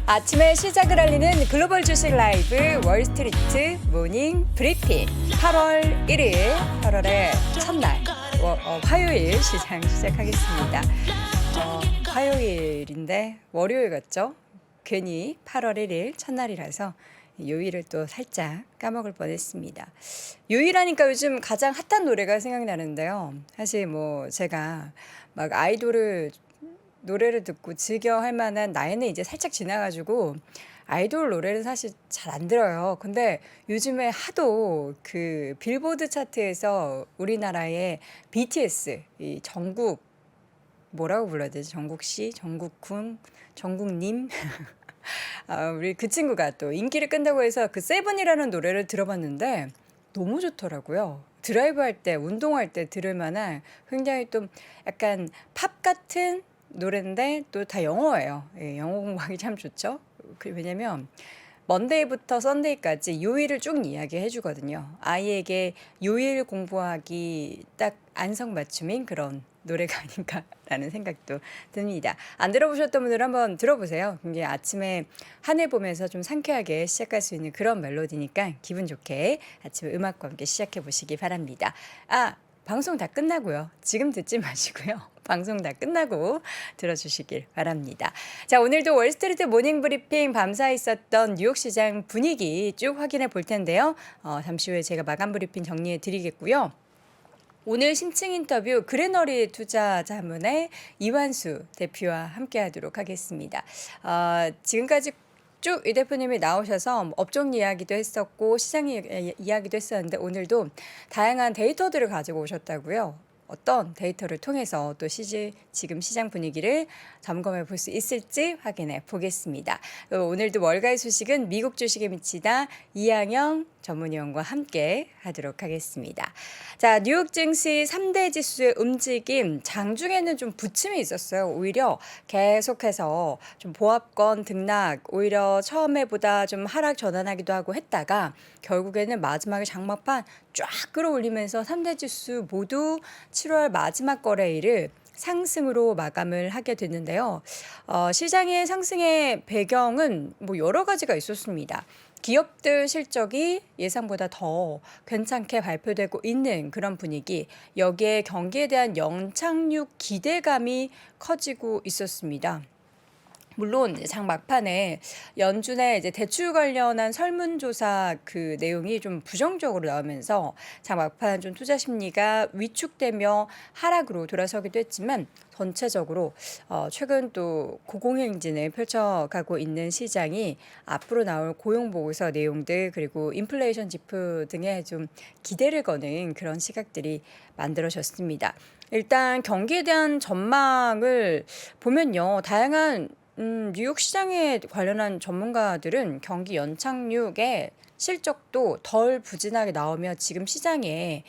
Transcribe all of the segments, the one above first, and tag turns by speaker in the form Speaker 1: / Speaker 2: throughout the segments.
Speaker 1: 아침의 시작을 알리는 글로벌 주식 라이브 월스트리트 모닝 브리핑 8월 1일 8월의 첫날 화요일 시장 시작하겠습니다. 화요일인데 월요일 같죠? 괜히 8월 1일 첫날이라서 요일을 또 살짝 까먹을 뻔했습니다. 요일하니까 요즘 가장 핫한 노래가 생각나는데요. 사실 뭐 제가 막 아이돌을 노래를 듣고 즐겨 할 만한 나이는 이제 살짝 지나가지고 아이돌 노래는 사실 잘 안 들어요. 근데 요즘에 하도 그 빌보드 차트에서 우리나라의 BTS, 이 정국 뭐라고 불러야 되지? 정국 씨, 정국군, 정국님. 우리 그 친구가 또 인기를 끈다고 해서 그 세븐이라는 노래를 들어봤는데 너무 좋더라고요. 드라이브 할 때, 운동할 때 들을 만한 굉장히 좀 약간 팝 같은 노래인데 또 다 영어예요. 예, 영어 공부하기 참 좋죠. 왜냐면 먼데이부터 썬데이까지 요일을 쭉 이야기해 주거든요. 아이에게 요일 공부하기 딱 안성맞춤인 그런 노래가 아닌가라는 생각도 듭니다. 안 들어보셨던 분들 한번 들어보세요. 굉장히 아침에 한 해 보면서 좀 상쾌하게 시작할 수 있는 그런 멜로디니까 기분 좋게 아침에 음악과 함께 시작해 보시기 바랍니다. 방송 다 끝나고요. 지금 듣지 마시고요. 방송 다 끝나고 들어주시길 바랍니다. 자, 오늘도 월스트리트 모닝 브리핑 밤사이 있었던 뉴욕 시장 분위기 쭉 확인해 볼 텐데요. 잠시 후에 제가 마감 브리핑 정리해 드리겠고요. 오늘 심층 인터뷰 그레너리 투자자문의 이완수 대표와 함께 하도록 하겠습니다. 지금까지 쭉 이 대표님이 나오셔서 업종 이야기도 했었고 시장 이야기도 했었는데 오늘도 다양한 데이터들을 가지고 오셨다고요. 어떤 데이터를 통해서 또 지금 시장 분위기를 점검해 볼 수 있을지 확인해 보겠습니다. 오늘도 월가의 소식은 미국 주식에 미치다 이항영 전문위원과 함께 하도록 하겠습니다. 자, 뉴욕 증시 3대 지수의 움직임 장중에는 좀 부침이 있었어요. 오히려 계속해서 좀 보합권 등락 오히려 처음에보다 좀 하락 전환하기도 하고 했다가 결국에는 마지막에 장막판 쫙 끌어올리면서 3대 지수 모두 7월 마지막 거래일을 상승으로 마감을 하게 됐는데요. 시장의 상승의 배경은 뭐 여러 가지가 있었습니다. 기업들 실적이 예상보다 더 괜찮게 발표되고 있는 그런 분위기, 여기에 경기에 대한 영착륙 기대감이 커지고 있었습니다. 물론 장 막판에 연준의 이제 대출 관련한 설문조사 그 내용이 좀 부정적으로 나오면서 장 막판 좀 투자 심리가 위축되며 하락으로 돌아서기도 했지만 전체적으로 최근 또 고공행진을 펼쳐가고 있는 시장이 앞으로 나올 고용 보고서 내용들 그리고 인플레이션 지표 등에 좀 기대를 거는 그런 시각들이 만들어졌습니다. 일단 경기에 대한 전망을 보면요, 다양한 뉴욕 시장에 관련한 전문가들은 경기 연착륙의 실적도 덜 부진하게 나오며 지금 시장에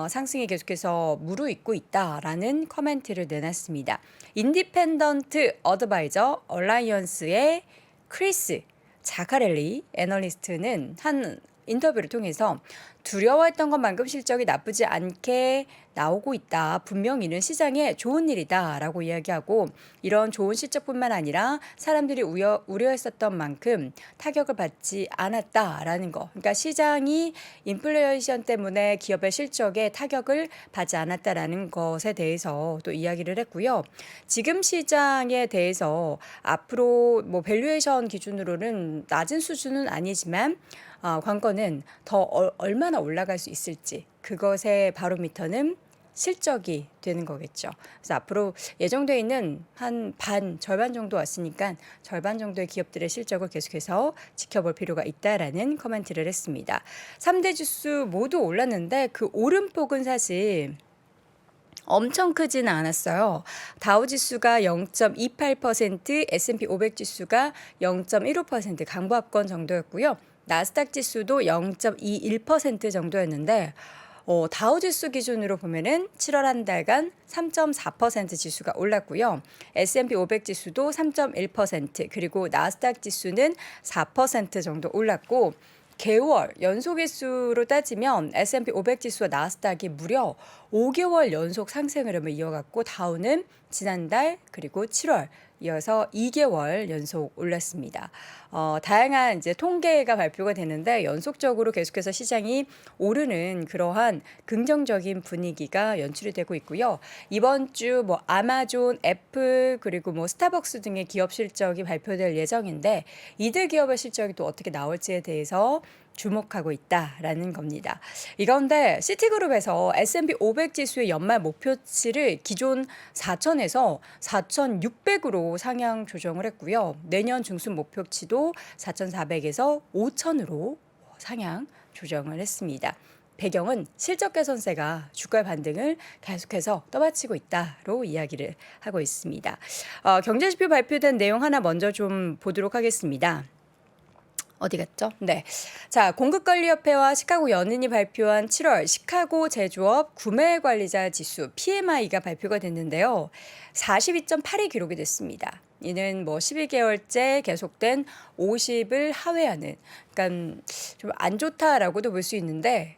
Speaker 1: 상승이 계속해서 무르익고 있다라는 커멘트를 내놨습니다. 인디펜던트 어드바이저 얼라이언스의 크리스 자카렐리 애널리스트는 한 인터뷰를 통해서 두려워했던 것만큼 실적이 나쁘지 않게 나오고 있다. 분명 이는 시장에 좋은 일이다라고 이야기하고 이런 좋은 실적뿐만 아니라 사람들이 우려했었던 만큼 타격을 받지 않았다라는 거. 그러니까 시장이 인플레이션 때문에 기업의 실적에 타격을 받지 않았다라는 것에 대해서 또 이야기를 했고요. 지금 시장에 대해서 앞으로 뭐 밸류에이션 기준으로는 낮은 수준은 아니지만 관건은 더 얼마나 올라갈 수 있을지 그것의 바로미터는 실적이 되는 거겠죠. 그래서 앞으로 예정되어 있는 한 절반 정도 왔으니까 절반 정도의 기업들의 실적을 계속해서 지켜볼 필요가 있다라는 코멘트를 했습니다. 3대 지수 모두 올랐는데 그 오름폭은 사실 엄청 크지는 않았어요. 다우지수가 0.28%, S&P 500 지수가 0.15% 강보합권 정도였고요. 나스닥 지수도 0.21% 정도였는데 다우지수 기준으로 보면은 7월 한 달간 3.4% 지수가 올랐고요. S&P 500 지수도 3.1% 그리고 나스닥 지수는 4% 정도 올랐고 개월 연속일수로 따지면 S&P 500 지수와 나스닥이 무려 5개월 연속 상승 흐름을 이어갔고 다우는 지난달 그리고 7월 이어서 2개월 연속 올랐습니다. 다양한 이제 통계가 발표가 되는데 연속적으로 계속해서 시장이 오르는 그러한 긍정적인 분위기가 연출이 되고 있고요. 이번 주 뭐 아마존, 애플 그리고 뭐 스타벅스 등의 기업 실적이 발표될 예정인데 이들 기업의 실적이 또 어떻게 나올지에 대해서 주목하고 있다라는 겁니다. 이 가운데 시티그룹에서 S&P 500 지수의 연말 목표치를 기존 4,000에서 4,600으로 상향 조정을 했고요. 내년 중순 목표치도 4,400에서 5,000으로 상향 조정을 했습니다. 배경은 실적 개선세가 주가의 반등을 계속해서 떠받치고 있다로 이야기를 하고 있습니다. 경제지표 발표된 내용 하나 먼저 좀 보도록 하겠습니다. 어디 갔죠? 네. 자, 공급관리협회와 시카고 연은이 발표한 7월 시카고 제조업 구매관리자 지수 PMI가 발표가 됐는데요. 42.8이 기록이 됐습니다. 이는 뭐 12개월째 계속된 50을 하회하는, 그러니까 좀 안 좋다라고도 볼 수 있는데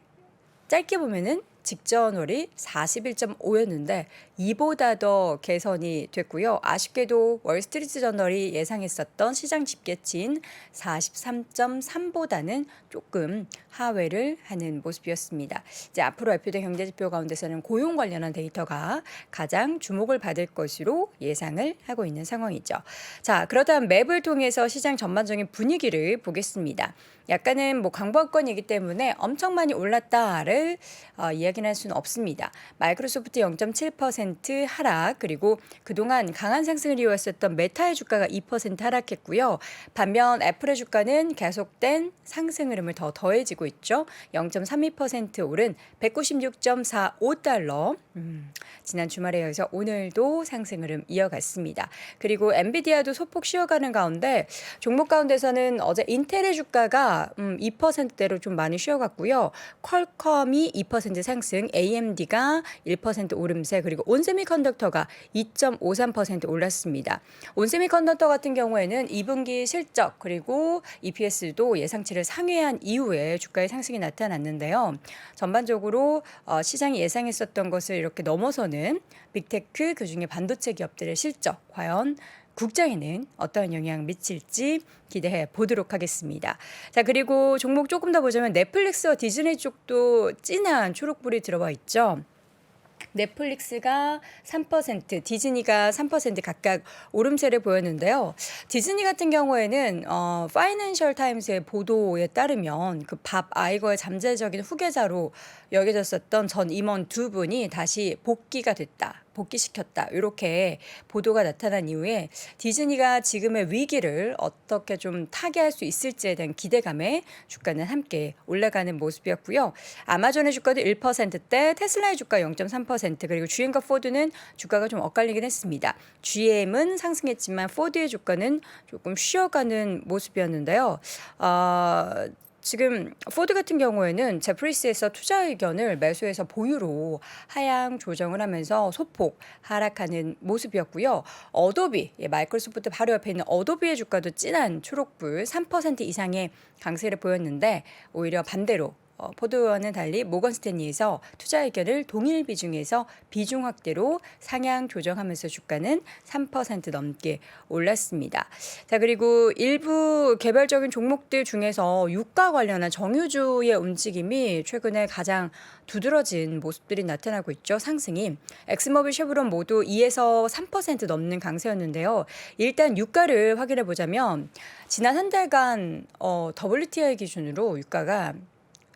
Speaker 1: 짧게 보면은 직전월이 41.5였는데 이보다 더 개선이 됐고요. 아쉽게도 월스트리트 저널이 예상했었던 시장 집계치인 43.3보다는 조금 하회를 하는 모습이었습니다. 이제 앞으로 발표된 경제지표 가운데서는 고용 관련한 데이터가 가장 주목을 받을 것으로 예상을 하고 있는 상황이죠. 자, 그렇다면 맵을 통해서 시장 전반적인 분위기를 보겠습니다. 약간은 뭐 강보권이기 때문에 엄청 많이 올랐다를 이야기는 할 수는 없습니다. 마이크로소프트 0.7% 하락, 그리고 그동안 강한 상승을 이어왔었던 메타의 주가가 2% 하락했고요. 반면 애플의 주가는 계속된 상승 흐름을 더 더해지고 있죠. 0.32% 오른 196.45달러. 지난 주말에 이어서 오늘도 상승 흐름 이어갔습니다. 그리고 엔비디아도 소폭 쉬어가는 가운데 종목 가운데서는 어제 인텔의 주가가 2%대로 좀 많이 쉬어갔고요. 퀄컴이 2% 상승, AMD가 1% 오름세, 그리고 온세미컨덕터가 2.53% 올랐습니다. 온세미컨덕터 같은 경우에는 2분기 실적 그리고 EPS도 예상치를 상회한 이후에 주가의 상승이 나타났는데요. 전반적으로 시장이 예상했었던 것을 이렇게 넘어서는 빅테크, 그중에 반도체 기업들의 실적 과연 국장에는 어떤 영향을 미칠지 기대해 보도록 하겠습니다. 자, 그리고 종목 조금 더 보자면 넷플릭스와 디즈니 쪽도 진한 초록불이 들어와 있죠. 넷플릭스가 3%, 디즈니가 3% 각각 오름세를 보였는데요. 디즈니 같은 경우에는 파이낸셜 타임스의 보도에 따르면 그 밥 아이거의 잠재적인 후계자로 여겨졌었던 전 임원 두 분이 다시 복귀시켰다. 이렇게 보도가 나타난 이후에 디즈니가 지금의 위기를 어떻게 좀 타개할 수 있을지에 대한 기대감에 주가는 함께 올라가는 모습이었고요. 아마존의 주가도 1%대, 테슬라의 주가 0.3%, 그리고 GM과 포드는 주가가 좀 엇갈리긴 했습니다. GM은 상승했지만 포드의 주가는 조금 쉬어가는 모습이었는데요. 지금 포드 같은 경우에는 제프리스에서 투자 의견을 매수해서 보유로 하향 조정을 하면서 소폭 하락하는 모습이었고요. 어도비, 마이크로소프트 바로 옆에 있는 어도비의 주가도 진한 초록불 3% 이상의 강세를 보였는데 오히려 반대로 포드와는 달리 모건스탠리에서 투자 의견을 동일 비중에서 비중 확대로 상향 조정하면서 주가는 3% 넘게 올랐습니다. 자, 그리고 일부 개별적인 종목들 중에서 유가 관련한 정유주의 움직임이 최근에 가장 두드러진 모습들이 나타나고 있죠. 상승이 엑스모빌, 쉐브론 모두 2에서 3% 넘는 강세였는데요. 일단 유가를 확인해 보자면 지난 한 달간 WTI 기준으로 유가가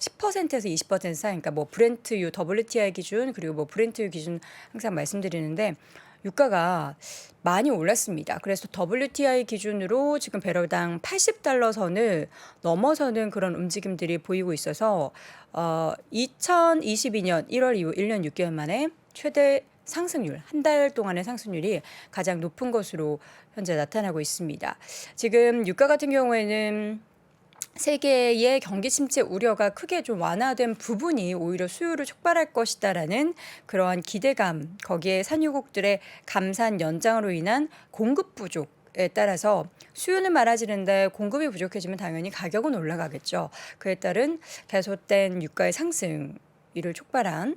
Speaker 1: 10%에서 20% 사이, 그러니까 뭐 브렌트유 WTI 기준 그리고 뭐 브렌트유 기준 항상 말씀드리는데 유가가 많이 올랐습니다. 그래서 WTI 기준으로 지금 배럴당 80달러 선을 넘어서는 그런 움직임들이 보이고 있어서 2022년 1월 이후 1년 6개월 만에 최대 상승률, 한 달 동안의 상승률이 가장 높은 것으로 현재 나타나고 있습니다. 지금 유가 같은 경우에는 세계의 경기 침체 우려가 크게 좀 완화된 부분이 오히려 수요를 촉발할 것이다라는 그러한 기대감, 거기에 산유국들의 감산 연장으로 인한 공급 부족에 따라서 수요는 많아지는데 공급이 부족해지면 당연히 가격은 올라가겠죠. 그에 따른 계속된 유가의 상승 이를 촉발한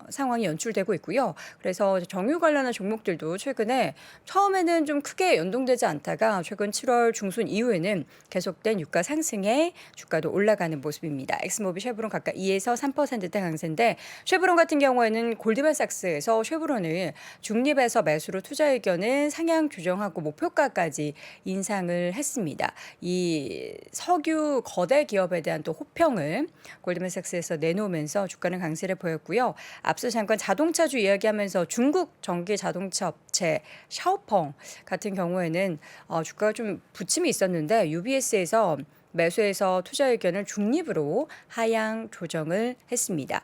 Speaker 1: 상황이 연출되고 있고요. 그래서 정유 관련한 종목들도 최근에 처음에는 좀 크게 연동되지 않다가 최근 7월 중순 이후에는 계속된 유가 상승에 주가도 올라가는 모습입니다. 엑스모빌, 쉐브론 각각 2에서 3%대 강세인데 쉐브론 같은 경우에는 골드만삭스에서 쉐브론을 중립에서 매수로 투자 의견을 상향 조정하고 목표가까지 인상을 했습니다. 이 석유 거대 기업에 대한 또 호평을 골드만삭스에서 내놓으면서 주가는 강세를 보였고요. 앞서 잠깐 자동차주 이야기하면서 중국 전기 자동차 업체 샤오펑 같은 경우에는 주가가 좀 부침이 있었는데 UBS에서 매수해서 투자 의견을 중립으로 하향 조정을 했습니다.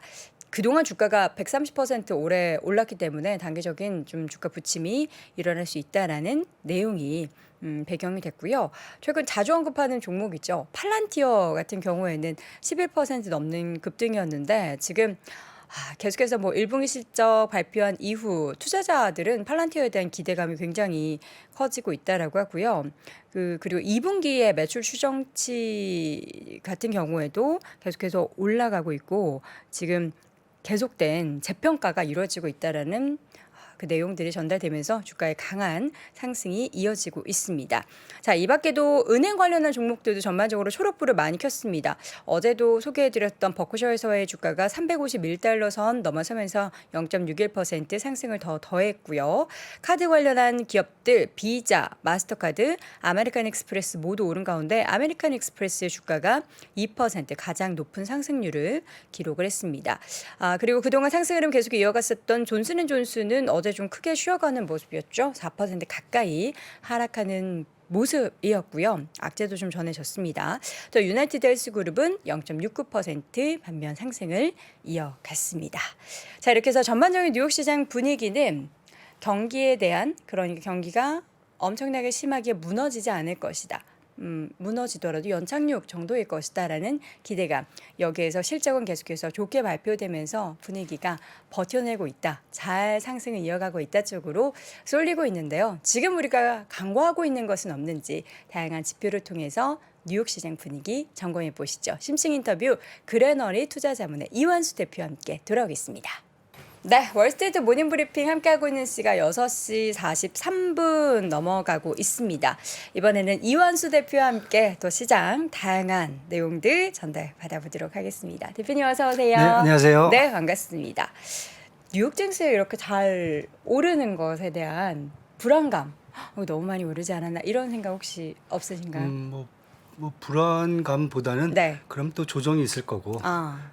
Speaker 1: 그동안 주가가 130% 오래 올랐기 때문에 단기적인 좀 주가 부침이 일어날 수 있다라는 내용이 배경이 됐고요. 최근 자주 언급하는 종목이죠. 팔란티어 같은 경우에는 11% 넘는 급등이었는데 지금 계속해서 뭐 1분기 실적 발표한 이후 투자자들은 팔란티어에 대한 기대감이 굉장히 커지고 있다라고 하고요. 그리고 2분기에 매출 추정치 같은 경우에도 계속해서 올라가고 있고 지금 계속된 재평가가 이루어지고 있다라는 그 내용들이 전달되면서 주가의 강한 상승이 이어지고 있습니다. 자, 이 밖에도 은행 관련한 종목들도 전반적으로 초록불을 많이 켰습니다. 어제도 소개해드렸던 버크셔에서의 주가가 351달러 선 넘어서면서 0.61% 상승을 더했고요. 카드 관련한 기업들 비자, 마스터카드, 아메리칸 익스프레스 모두 오른 가운데 아메리칸 익스프레스의 주가가 2% 가장 높은 상승률을 기록을 했습니다. 그리고 그동안 상승 흐름 계속 이어갔었던 존슨앤존슨은 어제 좀 크게 쉬어가는 모습이었죠. 4% 가까이 하락하는 모습이었고요. 악재도 좀 전해졌습니다. 또 유나이티드 헬스그룹은 0.69% 반면 상승을 이어갔습니다. 자, 이렇게 해서 전반적인 뉴욕 시장 분위기는 경기에 대한 그러니까 경기가 엄청나게 심하게 무너지지 않을 것이다. 무너지더라도 연착륙 정도일 것이다라는 기대감. 여기에서 실적은 계속해서 좋게 발표되면서 분위기가 버텨내고 있다. 잘 상승을 이어가고 있다 쪽으로 쏠리고 있는데요. 지금 우리가 간과하고 있는 것은 없는지 다양한 지표를 통해서 뉴욕 시장 분위기 점검해 보시죠. 심층 인터뷰 그레너리 투자자문의 이완수 대표와 함께 돌아오겠습니다. 네, 월스트리트 모닝브리핑 함께하고 있는 시가 6시 43분 넘어가고 있습니다. 이번에는 이완수 대표와 함께 또 시장 다양한 내용들 전달 받아보도록 하겠습니다. 대표님 어서 오세요.
Speaker 2: 네, 안녕하세요.
Speaker 1: 네, 반갑습니다. 뉴욕 증시에 이렇게 잘 오르는 것에 대한 불안감, 너무 많이 오르지 않았나 이런 생각 혹시 없으신가요?
Speaker 2: 뭐 불안감보다는
Speaker 1: 네.
Speaker 2: 그럼 또 조정이 있을 거고.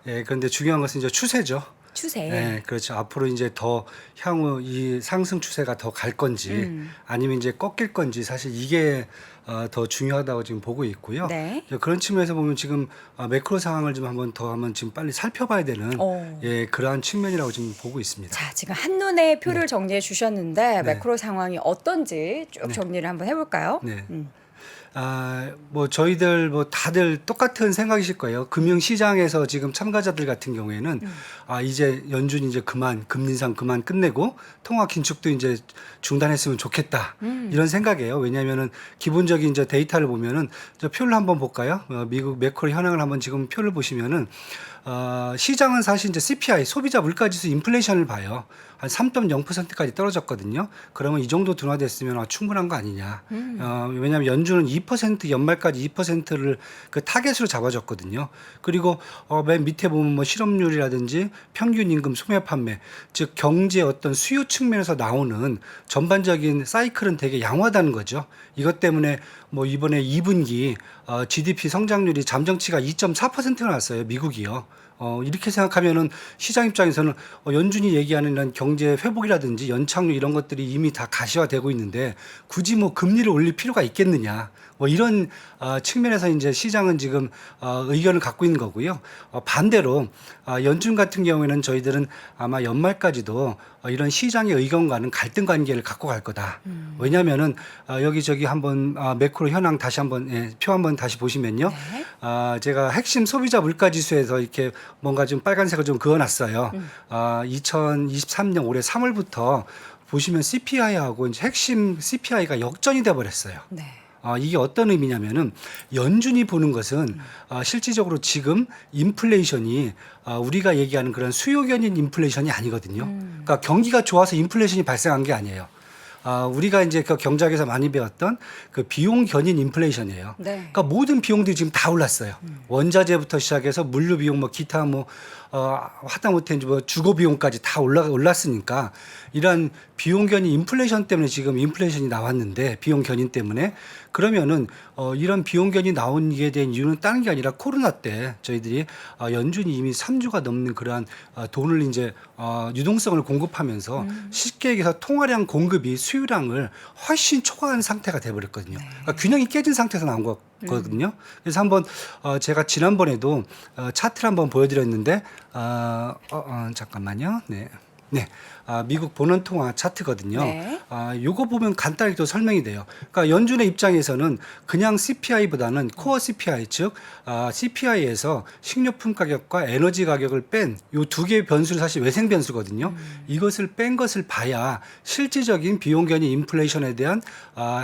Speaker 2: 예, 그런데 중요한 것은 이제 추세죠.
Speaker 1: 추세.
Speaker 2: 예, 그렇죠. 앞으로 이제 더 향후 이 상승 추세가 더 갈 건지 아니면 이제 꺾일 건지 사실 이게 더 중요하다고 지금 보고 있고요.
Speaker 1: 네.
Speaker 2: 그런 측면에서 보면 지금 매크로 상황을 좀 한번 지금 빨리 살펴봐야 되는 예, 그러한 측면이라고 지금 보고 있습니다.
Speaker 1: 자, 지금 한눈에 표를 정리해 주셨는데
Speaker 2: 네.
Speaker 1: 매크로 상황이 어떤지 쭉
Speaker 2: 네.
Speaker 1: 정리를 한번 해볼까요?
Speaker 2: 네. 뭐 저희들 뭐 다들 똑같은 생각이실 거예요. 금융시장에서 지금 참가자들 같은 경우에는 이제 연준이 이제 그만 금리 인상 그만 끝내고 통화 긴축도 이제 중단했으면 좋겠다 이런 생각이에요. 왜냐하면은 기본적인 이제 데이터를 보면은 저 표를 한번 볼까요? 미국 매크로 현황을 한번 지금 표를 보시면은 시장은 사실 이제 CPI 소비자 물가지수 인플레이션을 봐요. 한 3.0%까지 떨어졌거든요. 그러면 이 정도 둔화됐으면 충분한 거 아니냐. 왜냐하면 연준은 2% 연말까지 2%를 그 타겟으로 잡아줬거든요. 그리고 맨 밑에 보면 뭐 실업률이라든지 평균 임금 소매 판매, 즉 경제 어떤 수요 측면에서 나오는 전반적인 사이클은 되게 양호하다는 거죠. 이것 때문에 뭐 이번에 2분기 GDP 성장률이 잠정치가 2.4%가 나왔어요. 미국이요. 이렇게 생각하면은 시장 입장에서는 연준이 얘기하는 이런 경제 회복이라든지 연착륙 이런 것들이 이미 다 가시화되고 있는데 굳이 뭐 금리를 올릴 필요가 있겠느냐. 뭐 이런 측면에서 이제 시장은 지금 의견을 갖고 있는 거고요. 반대로 연준 같은 경우에는 저희들은 아마 연말까지도 이런 시장의 의견과는 갈등 관계를 갖고 갈 거다. 왜냐하면은 여기저기 한번 매크로 현황 다시 한번 표 한번 다시 보시면요.
Speaker 1: 네.
Speaker 2: 제가 핵심 소비자 물가 지수에서 이렇게 뭔가 좀 빨간색을 좀 그어놨어요. 2023년 올해 3월부터 보시면 CPI하고 이제 핵심 CPI가 역전이 돼 버렸어요.
Speaker 1: 네.
Speaker 2: 이게 어떤 의미냐면은 연준이 보는 것은 실질적으로 지금 인플레이션이 우리가 얘기하는 그런 수요 견인 인플레이션이 아니거든요. 그러니까 경기가 좋아서 인플레이션이 발생한 게 아니에요. 우리가 이제 그 경제학에서 많이 배웠던 그 비용 견인 인플레이션이에요.
Speaker 1: 네.
Speaker 2: 그러니까 모든 비용들이 지금 다 올랐어요. 원자재부터 시작해서 물류 비용, 뭐 기타 뭐 하다못해 뭐 주거 비용까지 다 올랐으니까 이런 비용 견인 인플레이션 때문에 지금 인플레이션이 나왔는데 비용 견인 때문에 그러면은 이런 비용 견이 나오게 된 이유는 다른 게 아니라 코로나 때 저희들이 연준이 이미 3주가 넘는 그러한 돈을 이제 유동성을 공급하면서 쉽게 얘기해서 통화량 공급이 수요량을 훨씬 초과한 상태가 돼버렸거든요. 그러니까 균형이 깨진 상태에서 나온 거거든요. 그래서 한번 제가 지난번에도 차트를 한번 보여드렸는데 잠깐만요. 네. 네, 미국 본원 통화 차트거든요.
Speaker 1: 네.
Speaker 2: 요거 보면 간단히 또 설명이 돼요. 그러니까 연준의 입장에서는 그냥 CPI보다는 코어 CPI, 즉 CPI에서 식료품 가격과 에너지 가격을 뺀 요 두 개의 변수는 사실 외생 변수거든요. 이것을 뺀 것을 봐야 실질적인 비용 견인 인플레이션에 대한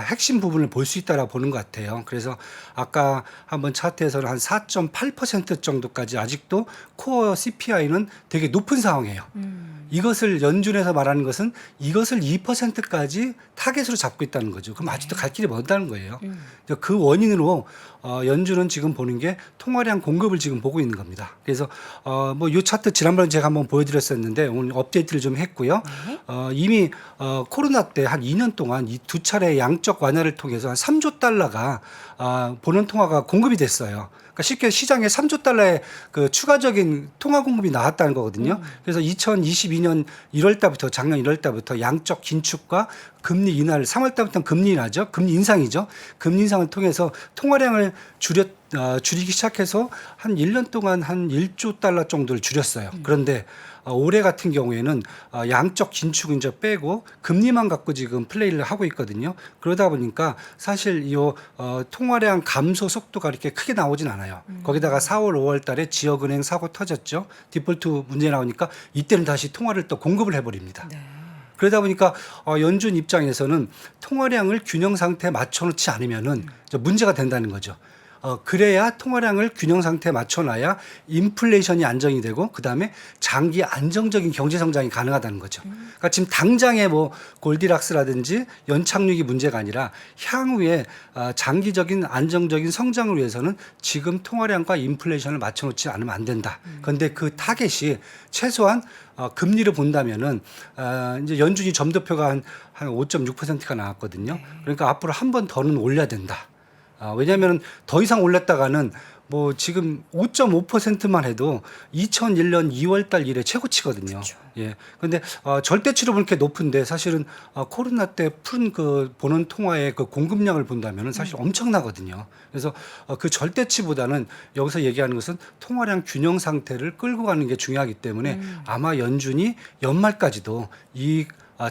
Speaker 2: 핵심 부분을 볼 수 있다라고 보는 것 같아요. 그래서 아까 한번 차트에서는 한 4.8% 정도까지 아직도 코어 CPI는 되게 높은 상황이에요. 이것을 연준에서 말하는 것은 이것을 2%까지 타겟으로 잡고 있다는 거죠. 그럼 아직도 갈 길이 멀다는 거예요. 그 원인으로 연준은 지금 보는 게 통화량 공급을 지금 보고 있는 겁니다. 그래서 뭐 이 차트 지난번에 제가 한번 보여드렸었는데 오늘 업데이트를 좀 했고요. 이미 코로나 때 한 2년 동안 이 두 차례 양적 완화를 통해서 한 3조 달러가 본원 통화가 공급이 됐어요. 그러니까 쉽게 시장에 3조 달러의 그 추가적인 통화 공급이 나왔다는 거거든요. 그래서 2022년 1월 달부터 작년 1월 달부터 양적 긴축과 금리 인하를 3월 달부터는 금리 인하죠. 금리 인상이죠. 금리 인상을 통해서 통화량을 줄이기 시작해서 한 1년 동안 한 1조 달러 정도를 줄였어요. 그런데 올해 같은 경우에는 양적 긴축은 이제 빼고 금리만 갖고 지금 플레이를 하고 있거든요. 그러다 보니까 사실 이 통화량 감소 속도가 이렇게 크게 나오진 않아요. 거기다가 4월, 5월 달에 지역은행 사고 터졌죠. 디폴트 문제 나오니까 이때는 다시 통화를 또 공급을 해버립니다.
Speaker 1: 네.
Speaker 2: 그러다 보니까 연준 입장에서는 통화량을 균형 상태에 맞춰놓지 않으면은 문제가 된다는 거죠. 그래야 통화량을 균형 상태에 맞춰놔야 인플레이션이 안정이 되고 그다음에 장기 안정적인 경제 성장이 가능하다는 거죠. 그러니까 지금 당장의 뭐 골디락스라든지 연착륙이 문제가 아니라 향후에 장기적인 안정적인 성장을 위해서는 지금 통화량과 인플레이션을 맞춰놓지 않으면 안 된다. 그런데 그 타겟이 최소한 금리를 본다면은 이제 연준이 점도표가 한 5.6%가 나왔거든요. 그러니까 앞으로 한 번 더는 올려야 된다. 왜냐하면 더 이상 올렸다가는 뭐 지금 5.5%만 해도 2001년 2월 달 이래 최고치거든요.
Speaker 1: 그렇죠.
Speaker 2: 예. 근데 절대치로 보니까 높은데 사실은 코로나 때 푼 그 본원 통화의 그 공급량을 본다면은 사실 엄청나거든요. 그래서 그 절대치보다는 여기서 얘기하는 것은 통화량 균형 상태를 끌고 가는 게 중요하기 때문에 아마 연준이 연말까지도 이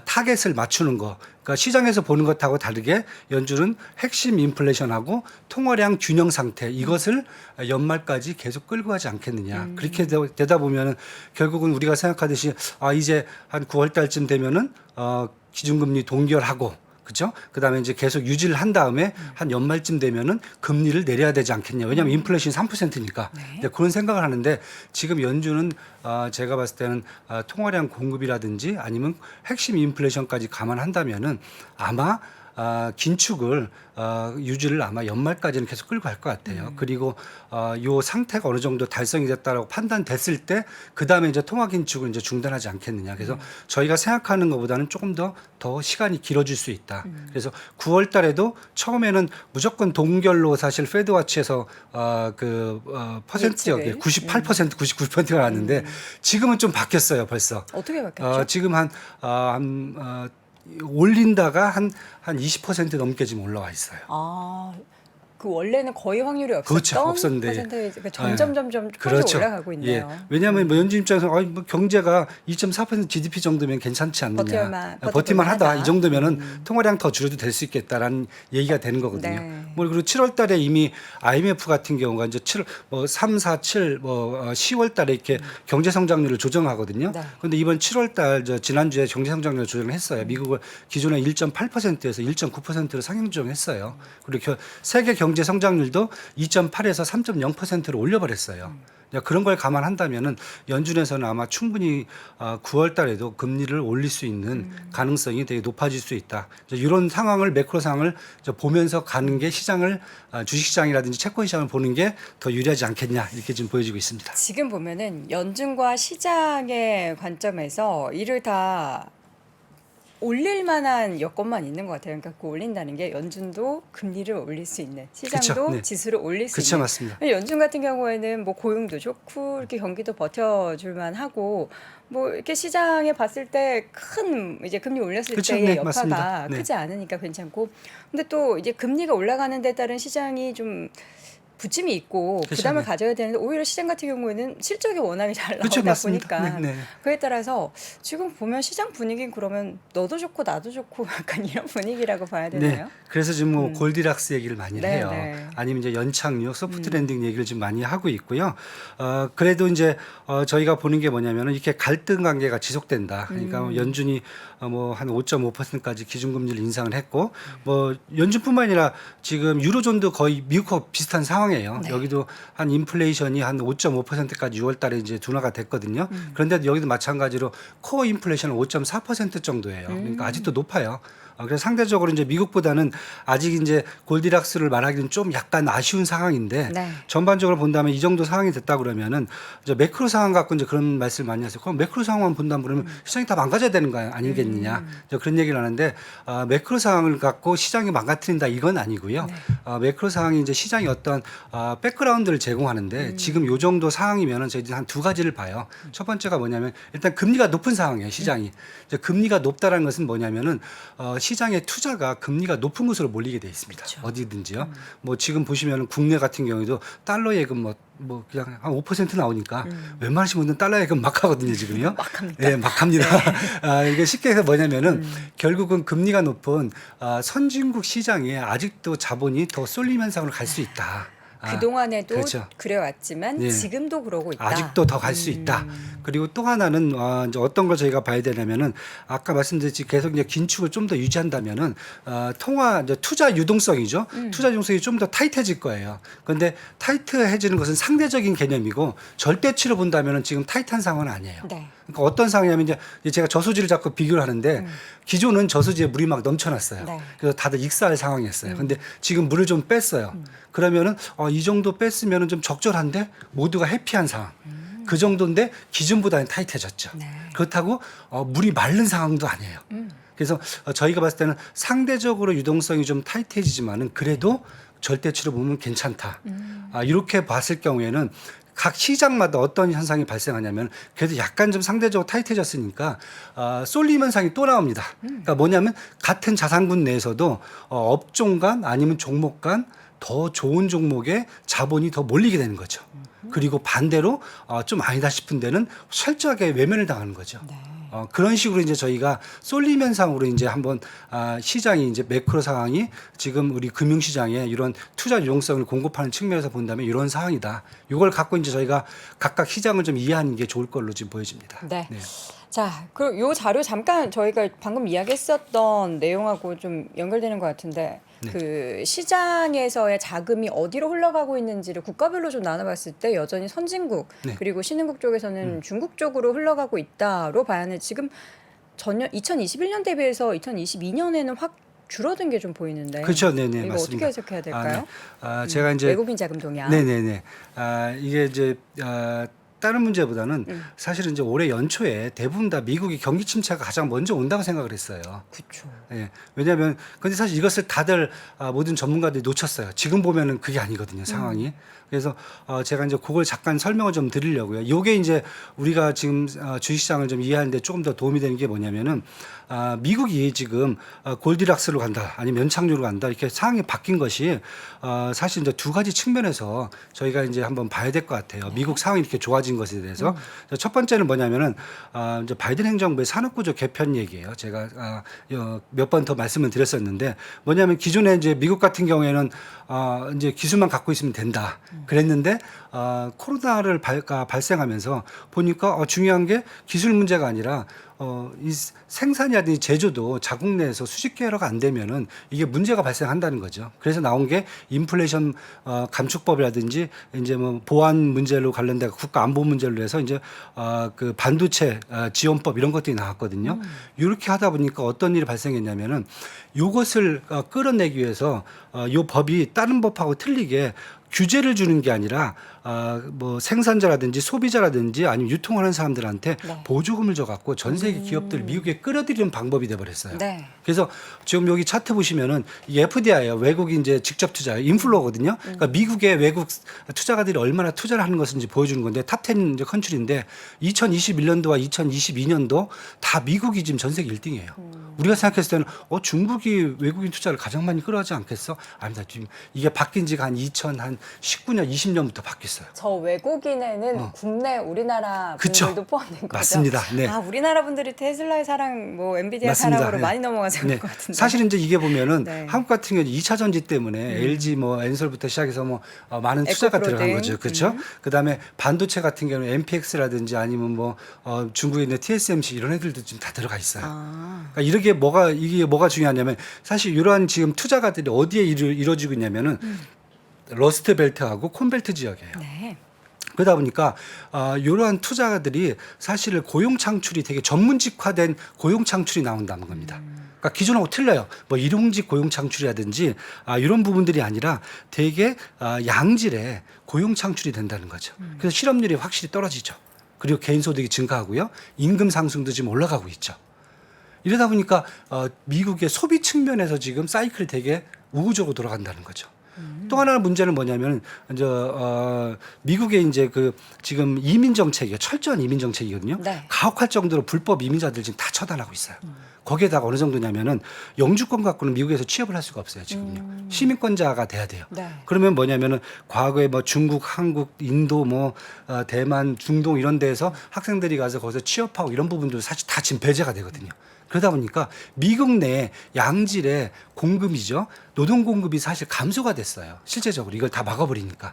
Speaker 2: 타겟을 맞추는 거, 그러니까 시장에서 보는 것하고 다르게 연준은 핵심 인플레이션하고 통화량 균형 상태 이것을 연말까지 계속 끌고 가지 않겠느냐. 그렇게 되다 보면은 결국은 우리가 생각하듯이 이제 한 9월 달쯤 되면은 기준금리 동결하고 그죠? 그다음에 이제 계속 유지를 한 다음에 한 연말쯤 되면은 금리를 내려야 되지 않겠냐. 왜냐하면 인플레이션이 3%니까.
Speaker 1: 네.
Speaker 2: 그런 생각을 하는데 지금 연준은 제가 봤을 때는 통화량 공급이라든지 아니면 핵심 인플레이션까지 감안한다면은 아마 긴축을 유지를 아마 연말까지는 계속 끌고 갈 것 같아요. 그리고 요 상태가 어느 정도 달성이 됐다라고 판단됐을 때 그 다음에 이제 통화 긴축을 이제 중단하지 않겠느냐. 그래서 저희가 생각하는 것보다는 조금 더 시간이 길어질 수 있다. 그래서 9월 달에도 처음에는 무조건 동결로 사실 페드와치에서 퍼센트역
Speaker 1: 예측을.
Speaker 2: 98%, 99%가 나왔는데 지금은 좀 바뀌었어요. 벌써.
Speaker 1: 어떻게 바뀌었죠?
Speaker 2: 지금 올린다가 한 20% 넘게 지금 올라와 있어요.
Speaker 1: 그 원래는 거의 확률이 없었던
Speaker 2: 그렇죠. 없었는데.
Speaker 1: 퍼센테이지가 점점 쭉까지
Speaker 2: 그렇죠.
Speaker 1: 올라가고 있네요.
Speaker 2: 예. 왜냐하면 뭐 연준 입장에서 뭐 경제가 2.4% GDP 정도면 괜찮지 않느냐. 버틸만 하다. 이 정도면은 통화량 더 줄여도 될 수 있겠다라는 얘기가 되는 거거든요.
Speaker 1: 네.
Speaker 2: 뭐 그리고 7월 달에 이미 IMF 같은 경우가 이제 3, 4, 7, 10월 달에 이렇게 경제 성장률을 조정하거든요.
Speaker 1: 네.
Speaker 2: 그런데 이번 7월 달 지난주에 경제 성장률 조정을 했어요. 미국을 기존에 1.8%에서 1.9%로 상향 조정했어요. 그리고 세계 경제 성장률도 2.8에서 3.0%로 올려버렸어요. 그런 걸 감안한다면은 연준에서는 아마 충분히 9월 달에도 금리를 올릴 수 있는 가능성이 되게 높아질 수 있다. 이런 상황을 매크로 상황을 보면서 가는 게 시장을 주식시장이라든지 채권 시장을 보는 게 더 유리하지 않겠냐 이렇게 지금 보여지고 있습니다.
Speaker 1: 지금 보면은 연준과 시장의 관점에서 이를 다 올릴 만한 여건만 있는 것 같아요. 그러니까 그 올린다는 게 연준도 금리를 올릴 수 있는, 시장도
Speaker 2: 그쵸, 네.
Speaker 1: 지수를 올릴 수
Speaker 2: 그렇죠,
Speaker 1: 있는.
Speaker 2: 맞습니다.
Speaker 1: 연준 같은 경우에는 뭐 고용도 좋고 이렇게 경기도 버텨줄만 하고 뭐 이렇게 시장에 봤을 때 큰 이제 금리 올렸을
Speaker 2: 그쵸,
Speaker 1: 때의
Speaker 2: 네,
Speaker 1: 여파가
Speaker 2: 맞습니다. 네.
Speaker 1: 크지 않으니까 괜찮고, 근데 또 이제 금리가 올라가는 데 따른 시장이 좀 부침이 있고
Speaker 2: 그쵸,
Speaker 1: 부담을
Speaker 2: 네.
Speaker 1: 가져야 되는데 오히려 시장 같은 경우에는 실적이 워낙에 잘
Speaker 2: 그렇죠,
Speaker 1: 나오다
Speaker 2: 맞습니다.
Speaker 1: 보니까
Speaker 2: 네, 네.
Speaker 1: 그에 따라서 지금 보면 시장 분위기는 그러면 너도 좋고 나도 좋고 약간 이런 분위기라고 봐야 되나요?
Speaker 2: 네. 그래서 지금 뭐 골디락스 얘기를 많이
Speaker 1: 네,
Speaker 2: 해요.
Speaker 1: 네.
Speaker 2: 아니면 이제 연착륙, 소프트 랜딩 얘기를 지금 많이 하고 있고요. 그래도 이제 저희가 보는 게 뭐냐면은 이렇게 갈등 관계가 지속된다. 그러니까 뭐 연준이 뭐 한 5.5%까지 기준금리를 인상을 했고 뭐 연준뿐만 아니라 지금 유로존도 거의 미국하고 비슷한 상황이에요.
Speaker 1: 네.
Speaker 2: 여기도 한 인플레이션이 한 5.5%까지 6월 달에 이제 둔화가 됐거든요. 그런데 여기도 마찬가지로 코어 인플레이션은 5.4% 정도예요. 그러니까 아직도 높아요. 그래서 상대적으로 이제 미국보다는 아직 이제 골디락스를 말하기는 좀 약간 아쉬운 상황인데
Speaker 1: 네.
Speaker 2: 전반적으로 본다면 이 정도 상황이 됐다 그러면은 이제 매크로 상황 갖고 이제 그런 말씀 많이 하세요. 그럼 매크로 상황만 본다면 그러면 시장이 다 망가져야 되는 거 아니겠느냐 이제 그런 얘기를 하는데 매크로 상황을 갖고 시장이 망가뜨린다 이건 아니고요.
Speaker 1: 네.
Speaker 2: 매크로 상황이 이제 시장이 어떤 백그라운드를 제공하는데 지금 요 정도 상황이면은 저희들이 한 두 가지를 봐요. 첫 번째가 뭐냐면 일단 금리가 높은 상황이에요. 시장이 이제 금리가 높다라는 것은 뭐냐면은 시장의 투자가 금리가 높은 곳으로 몰리게 돼 있습니다.
Speaker 1: 그쵸.
Speaker 2: 어디든지요. 뭐 지금 보시면은 국내 같은 경우에도 달러 예금 뭐 그냥 한 5% 나오니까 웬만하신 분들은 달러 예금 막 하거든요, 지금요.
Speaker 1: 막 합니다.
Speaker 2: 네, 막 합니다. 이게 쉽게 해서 뭐냐면은 결국은 금리가 높은 선진국 시장에 아직도 자본이 더 쏠림 현상으로 갈 수 있다.
Speaker 1: 그동안에도
Speaker 2: 그렇죠.
Speaker 1: 그래왔지만
Speaker 2: 예.
Speaker 1: 지금도 그러고 있다.
Speaker 2: 아직도 더 갈 수 있다. 그리고 또 하나는 이제 어떤 걸 저희가 봐야 되냐면은 아까 말씀드렸듯이 계속 이제 긴축을 좀 더 유지한다면은 이제 투자 유동성이죠. 투자 유동성이 좀 더 타이트해질 거예요. 그런데 타이트해지는 것은 상대적인 개념이고 절대치로 본다면은 지금 타이트한 상황은 아니에요.
Speaker 1: 네.
Speaker 2: 그러니까 어떤 상황이냐면 이제 제가 저수지를 자꾸 비교를 하는데 기존은 저수지에 물이 막 넘쳐났어요.
Speaker 1: 네.
Speaker 2: 그래서 다들 익사할 상황이었어요. 근데 지금 물을 좀 뺐어요. 그러면은 이 정도 뺐으면은 좀 적절한데 모두가 해피한 상황. 그 정도인데 기존보다는 타이트해졌죠.
Speaker 1: 네.
Speaker 2: 그렇다고 물이 마른 상황도 아니에요. 그래서 저희가 봤을 때는 상대적으로 유동성이 좀 타이트해지지만은 그래도 절대치로 보면 괜찮다. 이렇게 봤을 경우에는 각 시장마다 어떤 현상이 발생하냐면 그래도 약간 좀 상대적으로 타이트해졌으니까 쏠림 현상이 또 나옵니다. 그러니까 뭐냐면 같은 자산군 내에서도 업종 간 아니면 종목 간 더 좋은 종목에 자본이 더 몰리게 되는 거죠. 그리고 반대로 좀 아니다 싶은 데는 철저하게 외면을 당하는 거죠.
Speaker 1: 네.
Speaker 2: 그런 식으로 이제 저희가 쏠림 현상으로 이제 한번 시장이 이제 매크로 상황이 지금 우리 금융시장에 이런 투자 유동성을 공급하는 측면에서 본다면 이런 상황이다. 이걸 갖고 이제 저희가 각각 시장을 좀 이해하는 게 좋을 걸로 지금 보여집니다.
Speaker 1: 네. 자, 그럼 요 자료 잠깐 저희가 방금 이야기했었던 내용하고 좀 연결되는 것 같은데
Speaker 2: 네.
Speaker 1: 그 시장에서의 자금이 어디로 흘러가고 있는지를 국가별로 좀 나눠봤을 때 여전히 선진국
Speaker 2: 네.
Speaker 1: 그리고 신흥국 쪽에서는 중국 쪽으로 흘러가고 있다로 봐야 하는 지금 전년 2021년 대비해서 2022년에는 확 줄어든 게 좀 보이는데
Speaker 2: 그렇죠, 네네
Speaker 1: 이거
Speaker 2: 맞습니다.
Speaker 1: 어떻게 해석해야 될까요?
Speaker 2: 제가 이제
Speaker 1: 외국인 자금 동향.
Speaker 2: 네네네. 이게 이제 다른 문제보다는 사실은 이제 올해 연초에 대부분 다 미국이 경기 침체가 가장 먼저 온다고 생각을 했어요.
Speaker 1: 그렇죠.
Speaker 2: 예. 왜냐하면 근데 사실 이것을 다들 모든 전문가들이 놓쳤어요. 지금 보면은 그게 아니거든요, 상황이. 그래서 제가 이제 그걸 잠깐 설명을 좀 드리려고요. 요게 이제 우리가 지금 주식시장을 좀 이해하는데 조금 더 도움이 되는 게 뭐냐면은 미국이 지금 골디락스로 간다, 아니면 연착륙으로 간다 이렇게 상황이 바뀐 것이 사실 이제 두 가지 측면에서 저희가 이제 한번 봐야 될 것 같아요. 미국 상황이 이렇게 좋아진 것에 대해서 첫 번째는 뭐냐면은 이제 바이든 행정부의 산업구조 개편 얘기예요. 제가 몇 번 더 말씀을 드렸었는데 뭐냐면 기존에 이제 미국 같은 경우에는 이제 기술만 갖고 있으면 된다 그랬는데 코로나를 발생하면서 보니까 중요한 게 기술 문제가 아니라 이 생산이라든지 제조도 자국 내에서 수직 계열화가 안 되면은 이게 문제가 발생한다는 거죠. 그래서 나온 게 인플레이션 감축법이라든지 이제 뭐 보안 문제로 관련된 국가 안보 문제로 해서 이제 그 반도체 지원법 이런 것들이 나왔거든요. 이렇게 하다 보니까 어떤 일이 발생했냐면은 요것을 끌어내기 위해서 요 법이 다른 법하고 틀리게 규제를 주는 게 아니라 뭐 생산자라든지 소비자라든지 아니면 유통하는 사람들한테
Speaker 1: 네.
Speaker 2: 보조금을 줘갖고 전 세계 기업들을 미국에 끌어들이는 방법이 돼버렸어요.
Speaker 1: 네.
Speaker 2: 그래서 지금 여기 차트 보시면은 이 FDI예요. 외국인 이제 직접 투자, 인플로거든요. 그러니까 미국의 외국 투자가들이 얼마나 투자를 하는 것인지 보여주는 건데 탑10 이제 컨트리인데 2021년도와 2022년도 다 미국이 지금 전 세계 1등이에요. 우리가 생각했을 때는 중국이 외국인 투자를 가장 많이 끌어가지 않겠어? 아닙니다. 지금 이게 바뀐 지가 한 2019년, 20년부터 바뀌었어요.
Speaker 1: 저 외국인에는 국내 우리나라
Speaker 2: 그쵸.
Speaker 1: 분들도 포함된 거죠.
Speaker 2: 맞습니다. 네.
Speaker 1: 우리나라 분들이 테슬라의 사랑, 뭐 엔비디아
Speaker 2: 맞습니다.
Speaker 1: 사랑으로
Speaker 2: 네.
Speaker 1: 많이 넘어가서
Speaker 2: 네.
Speaker 1: 그럴 것 같은데.
Speaker 2: 사실 이제 이게 보면은
Speaker 1: 네.
Speaker 2: 한국 같은 경우는 2차 전지 때문에 LG 뭐 엔솔부터 시작해서 뭐 많은 투자가
Speaker 1: 에코프로
Speaker 2: 들어간
Speaker 1: 등.
Speaker 2: 거죠. 그렇죠? 그다음에 반도체 같은 경우는 MPX라든지 아니면 뭐 중국에 있는 TSMC 이런 애들도 지금 다 들어가 있어요. 그러니까 이게 뭐가 중요하냐면 사실 이러한 지금 투자가들이 어디에 이루어지고 있냐면은 러스트 벨트하고 콘벨트 지역이에요.
Speaker 1: 네.
Speaker 2: 그러다 보니까 이러한 투자가들이 사실 고용 창출이 되게 전문직화된 고용 창출이 나온다는 겁니다. 그러니까 기존하고 틀려요. 뭐 일용직 고용 창출이라든지 이런 부분들이 아니라 되게 양질의 고용 창출이 된다는 거죠. 그래서 실업률이 확실히 떨어지죠. 그리고 개인 소득이 증가하고요. 임금 상승도 지금 올라가고 있죠. 이러다 보니까 미국의 소비 측면에서 지금 사이클이 되게 우호적으로 돌아간다는 거죠. 또 하나의 문제는 뭐냐면 이제 미국의 이제 그 지금 이민 정책이요, 철저한 이민 정책이거든요.
Speaker 1: 네.
Speaker 2: 가혹할 정도로 불법 이민자들 지금 다 처단하고 있어요. 거기에다가 어느 정도냐면은 영주권 갖고는 미국에서 취업을 할 수가 없어요 지금요. 시민권자가 돼야 돼요.
Speaker 1: 네.
Speaker 2: 그러면 뭐냐면은 과거에 뭐 중국, 한국, 인도, 뭐 대만, 중동 이런 데에서 학생들이 가서 거기서 취업하고 이런 부분도 사실 다 지금 배제가 되거든요. 그러다 보니까 미국 내 양질의 공급이죠. 노동 공급이 사실 감소가 됐어요. 실제적으로 이걸 다 막아버리니까.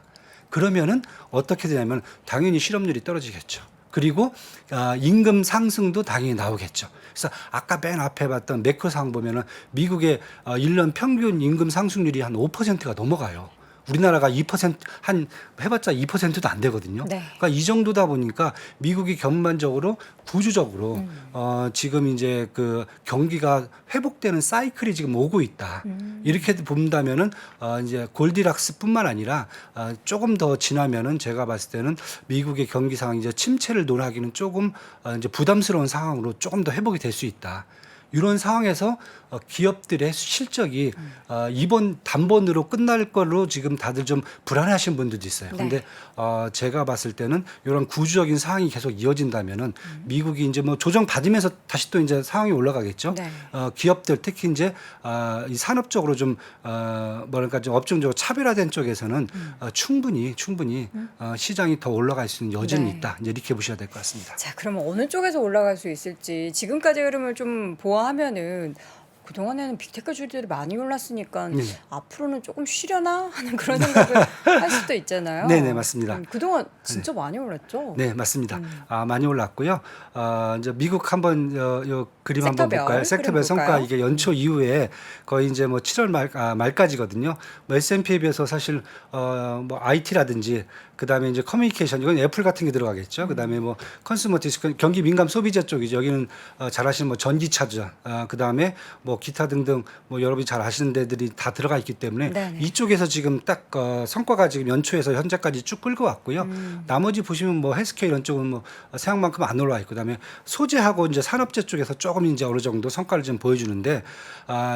Speaker 2: 그러면은 어떻게 되냐면 당연히 실업률이 떨어지겠죠. 그리고 임금 상승도 당연히 나오겠죠. 그래서 아까 맨 앞에 봤던 매크로 상황 보면은 미국의 1년 평균 임금 상승률이 한 5%가 넘어가요. 우리나라가 2% 한 해봤자 2%도 안 되거든요.
Speaker 1: 네.
Speaker 2: 그러니까 이 정도다 보니까 미국이 전반적으로 구조적으로 지금 이제 그 경기가 회복되는 사이클이 지금 오고 있다. 이렇게 본다면은 이제 골디락스뿐만 아니라 조금 더 지나면은 제가 봤을 때는 미국의 경기 상황이 이제 침체를 논하기는 조금 이제 부담스러운 상황으로 조금 더 회복이 될 수 있다. 이런 상황에서 기업들의 실적이 이번 단번으로 끝날 걸로 지금 다들 좀 불안해하시는 분들도 있어요. 그런데 제가 봤을 때는 이런 구조적인 상황이 계속 이어진다면은 미국이 이제 뭐 조정 받으면서 다시 또 이제 상황이 올라가겠죠.
Speaker 1: 네.
Speaker 2: 기업들 특히 이제 이 산업적으로 좀 뭐랄까 좀 업종적으로 차별화된 쪽에서는 충분히 시장이 더 올라갈 수 있는 여지는
Speaker 1: 네.
Speaker 2: 있다. 이제 이렇게 보셔야 될 것 같습니다.
Speaker 1: 자, 그러면 어느 쪽에서 올라갈 수 있을지 지금까지 흐름을 좀 보아하면은 그동안에는 빅테크주들이 많이 올랐으니까
Speaker 2: 네.
Speaker 1: 앞으로는 조금 쉬려나 하는 그런 생각을 할 수도 있잖아요.
Speaker 2: 네네, 맞습니다.
Speaker 1: 그동안 진짜 많이 올랐죠.
Speaker 2: 네, 맞습니다. 많이 올랐고요. 이제 미국 한번 요 그림 한번
Speaker 1: 섹터별
Speaker 2: 볼까요? 섹터별
Speaker 1: 흐름
Speaker 2: 성과
Speaker 1: 볼까요?
Speaker 2: 이게 연초 이후에 거의 이제 뭐 7월 말까지거든요. 뭐 S&P에 비해서 사실 뭐 IT라든지 그다음에 이제 커뮤니케이션 이건 애플 같은 게 들어가겠죠. 그다음에 뭐 컨슈머티스 경기 민감 소비자 쪽이죠. 여기는 잘 아시는 뭐 전기차죠. 그다음에 뭐 기타 등등 뭐 여러분이 잘 아시는 데들이 다 들어가 있기 때문에
Speaker 1: 네네.
Speaker 2: 이쪽에서 지금 딱 성과가 지금 연초에서 현재까지 쭉 끌고 왔고요. 나머지 보시면 뭐 헬스케어 이런 쪽은 뭐 생각만큼 안 올라와 있고, 그다음에 소재하고 이제 산업재 쪽에서 조금 이제 어느 정도 성과를 좀 보여주는데,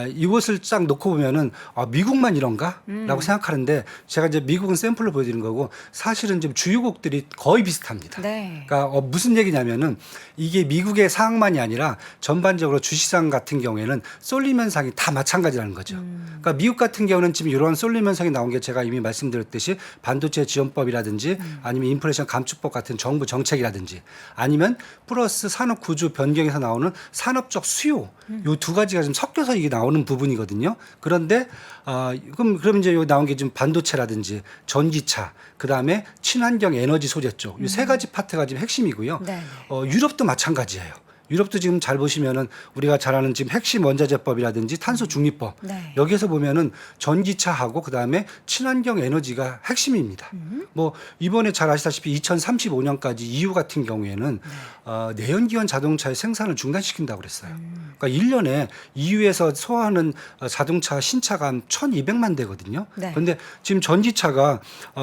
Speaker 2: 이것을 딱 놓고 보면은 미국만 이런가라고 생각하는데, 제가 이제 미국은 샘플로 보여드리는 거고 사실은 지금 주요국들이 거의 비슷합니다.
Speaker 1: 네.
Speaker 2: 그러니까 무슨 얘기냐면은 이게 미국의 상황만이 아니라 전반적으로 주식시장 같은 경우에는 쏠림 현상이 다 마찬가지라는 거죠. 그러니까 미국 같은 경우는 지금 이런 쏠림 현상이 나온 게 제가 이미 말씀드렸듯이 반도체 지원법이라든지 아니면 인플레이션 감축법 같은 정부 정책이라든지 아니면 플러스 산업 구조 변경에서 나오는 산업적 수요, 요 두 가지가 좀 섞여서 이게 나오는 부분이거든요. 그런데 그럼 이제 여기 나온 게 지금 반도체라든지 전기차, 그다음에 친환경 에너지 소재 쪽 이 세 가지 파트가 지금 핵심이고요.
Speaker 1: 네.
Speaker 2: 유럽도 마찬가지예요. 유럽도 지금 잘 보시면은 우리가 잘 아는 지금 핵심 원자재법이라든지 탄소 중립법,
Speaker 1: 네.
Speaker 2: 여기에서 보면은 전기차하고 그다음에 친환경 에너지가 핵심입니다. 뭐 이번에 잘 아시다시피 2035년까지 EU 같은 경우에는 내연기관 자동차의 생산을 중단시킨다고 그랬어요. 그러니까 1년에 EU에서 소화하는 자동차 신차가 한 1,200만 대거든요.
Speaker 1: 네.
Speaker 2: 그런데 지금 전기차가